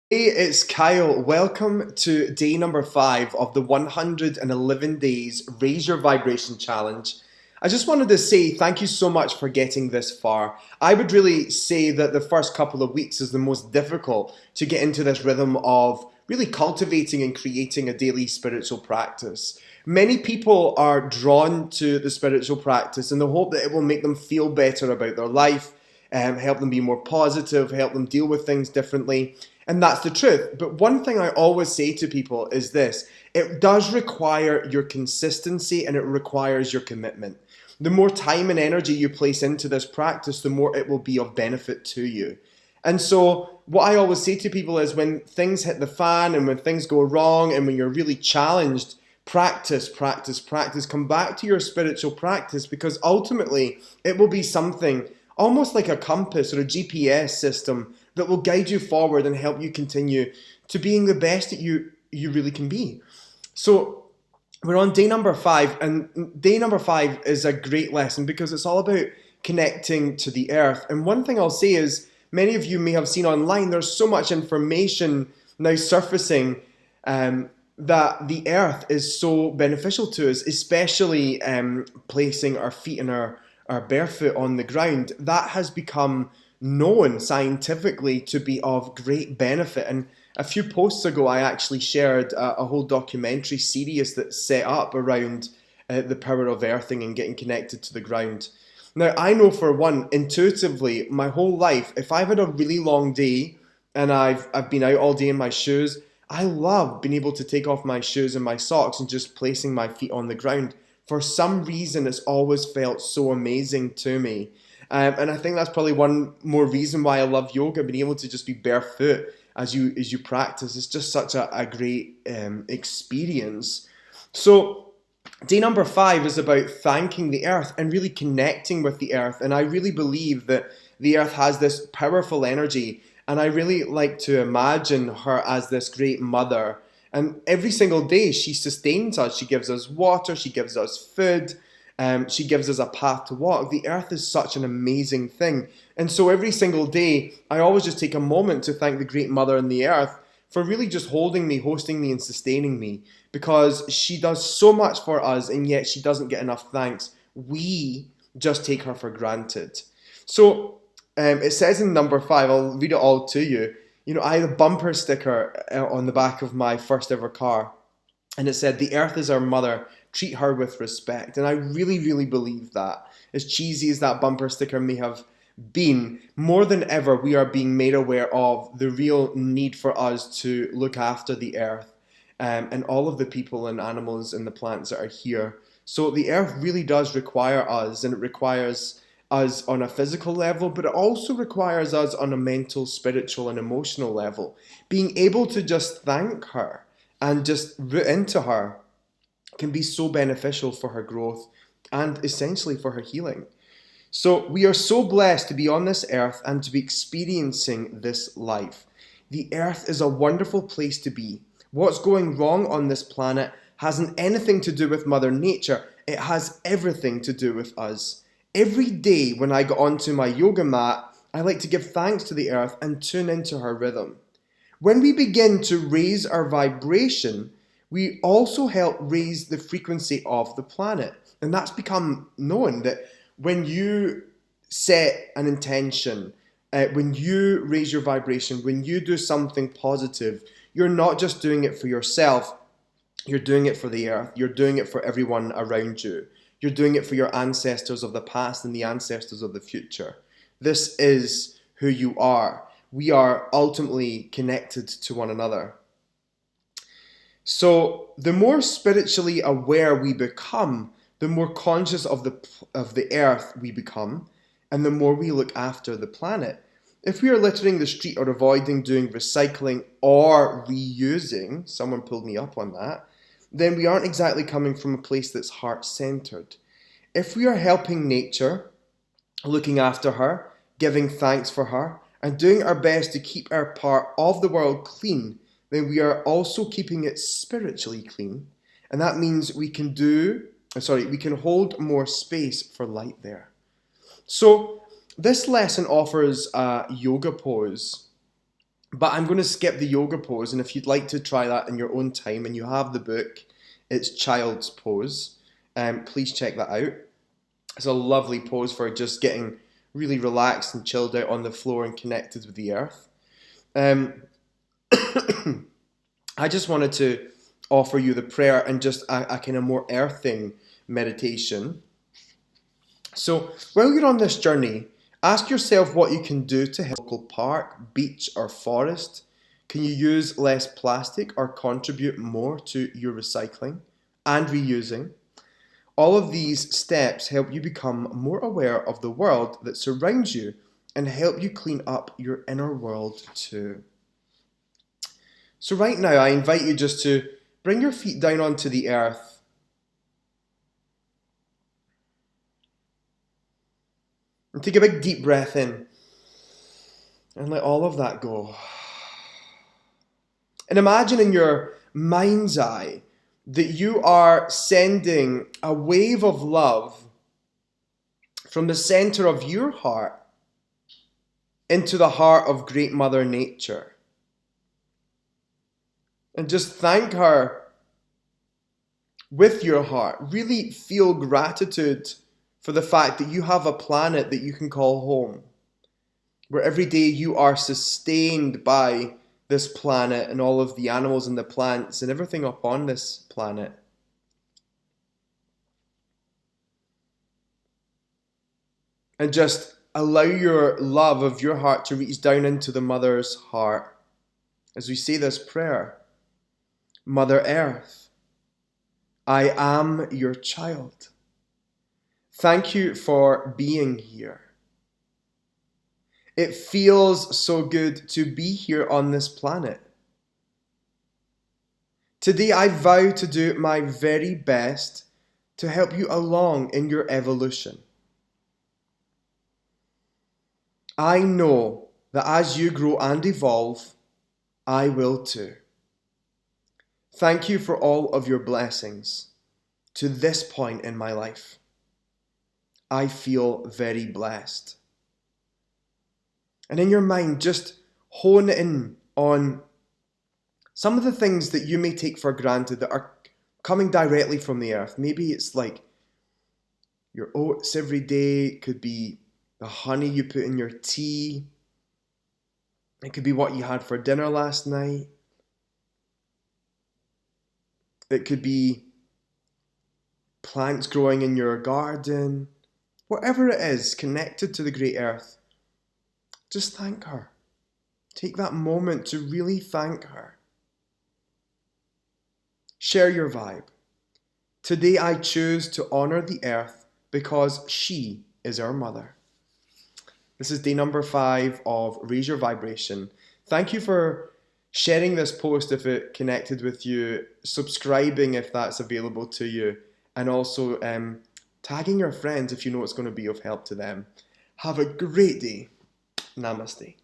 Hey, it's Kyle. Welcome to day number 5 of the 111 Days Raise Your Vibration Challenge. I just wanted to say thank you so much for getting this far. I would really say that the first couple of weeks is the most difficult to get into this rhythm of really cultivating and creating a daily spiritual practice. Many people are drawn to the spiritual practice in the hope that it will make them feel better about their life, help them be more positive, help them deal with things differently. And that's the truth. But one thing I always say to people is this: it does require your consistency and it requires your commitment. The more time and energy you place into this practice, the more it will be of benefit to you. And so, what I always say to people is when things hit the fan and when things go wrong and when you're really challenged, practice, practice, practice. Come back to your spiritual practice because ultimately it will be something almost like a compass or a GPS system that will guide you forward and help you continue to being the best that you really can be. So we're on day number 5, and day number 5 is a great lesson because it's all about connecting to the earth. And one thing I'll say is many of you may have seen online, there's so much information now surfacing that the earth is so beneficial to us, especially placing our feet and our barefoot on the ground. That has become known scientifically to be of great benefit. And a few posts ago, I actually shared a whole documentary series that's set up around the power of earthing and getting connected to the ground. Now, I know for one, intuitively, my whole life, if I've had a really long day and I've been out all day in my shoes, I love being able to take off my shoes and my socks and just placing my feet on the ground. For some reason, it's always felt so amazing to me. And I think that's probably one more reason why I love yoga, being able to just be barefoot as you practice. It's just such a great experience. So day number 5 is about thanking the earth and really connecting with the earth. And I really believe that the earth has this powerful energy. And I really like to imagine her as this great mother. And every single day she sustains us. She gives us water, she gives us food, she gives us a path to walk. The earth is such an amazing thing. And so every single day, I always just take a moment to thank the great mother in the earth for really just holding me, hosting me, and sustaining me, because she does so much for us, and yet she doesn't get enough thanks. We just take her for granted. So it says in number 5, I'll read it all to you. You know, I had a bumper sticker on the back of my first ever car, and it said, "The earth is our mother, treat her with respect." And I really, really believe that. As cheesy as that bumper sticker may have been, more than ever, we are being made aware of the real need for us to look after the earth and all of the people and animals and the plants that are here. So the earth really does require us, and it requires us on a physical level, but it also requires us on a mental, spiritual, and emotional level. Being able to just thank her and just root into her can be so beneficial for her growth and essentially for her healing. So we are so blessed to be on this earth and to be experiencing this life. The earth is a wonderful place to be. What's going wrong on this planet hasn't anything to do with Mother Nature. It has everything to do with us. Every day when I get onto my yoga mat, I like to give thanks to the earth and tune into her rhythm. When we begin to raise our vibration, we also help raise the frequency of the planet. And that's become known that when you set an intention, when you raise your vibration, when you do something positive, you're not just doing it for yourself, you're doing it for the earth, you're doing it for everyone around you. You're doing it for your ancestors of the past and the ancestors of the future. This is who you are. We are ultimately connected to one another. So the more spiritually aware we become, the more conscious of the earth we become, and the more we look after the planet. If we are littering the street or avoiding doing recycling or reusing, someone pulled me up on that, then we aren't exactly coming from a place that's heart-centered. If we are helping nature, looking after her, giving thanks for her, and doing our best to keep our part of the world clean, then we are also keeping it spiritually clean. And that means we can hold more space for light there. So this lesson offers a yoga pose But I'm going to skip the yoga pose, and if you'd like to try that in your own time and you have the book, it's Child's Pose. Please check that out. It's a lovely pose for just getting really relaxed and chilled out on the floor and connected with the earth. Um, I just wanted to offer you the prayer and just a kind of more earthing meditation. So while you're on this journey, ask yourself what you can do to help local park, beach or forest. Can you use less plastic or contribute more to your recycling and reusing? All of these steps help you become more aware of the world that surrounds you and help you clean up your inner world too. So right now, I invite you just to bring your feet down onto the earth. And take a big deep breath in. And let all of that go. And imagine in your mind's eye that you are sending a wave of love from the center of your heart into the heart of Great Mother Nature. And just thank her with your heart. Really feel gratitude for the fact that you have a planet that you can call home, where every day you are sustained by this planet and all of the animals and the plants and everything upon this planet. And just allow your love of your heart to reach down into the Mother's heart as we say this prayer. Mother Earth, I am your child. Thank you for being here. It feels so good to be here on this planet. Today I vow to do my very best to help you along in your evolution. I know that as you grow and evolve, I will too. Thank you for all of your blessings to this point in my life. I feel very blessed. And in your mind, just hone in on some of the things that you may take for granted that are coming directly from the earth. Maybe it's like your oats every day. It could be the honey you put in your tea. It could be what you had for dinner last night. It could be plants growing in your garden. Whatever it is connected to the great earth, just thank her. Take that moment to really thank her. Share your vibe. Today I choose to honor the earth because she is our mother. This is day number 5 of Raise Your Vibration. Thank you for sharing this post if it connected with you, subscribing if that's available to you, and also tagging your friends if you know it's going to be of help to them. Have a great day. Namaste.